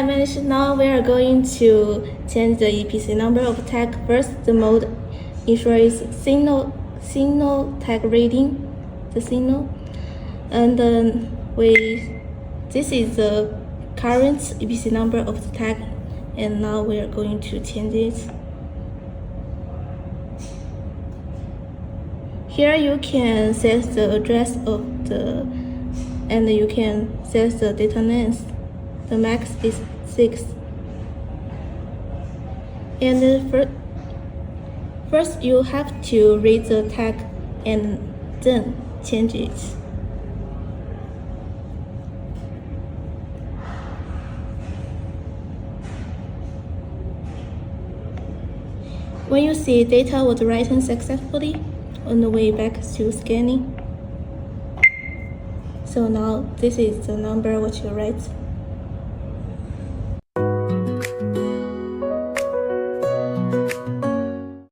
managed. Now we are going to change the EPC number of tag. First, the mode ensures signal tag reading, the signal, and then this is the current EPC number of the tag, and now we are going to change it. Here you can set the address of and you can set the data length. The max is 6. And first you have to read the tag and then change it. When you see data was written successfully, on the way back to scanning. So now this is the number what you write.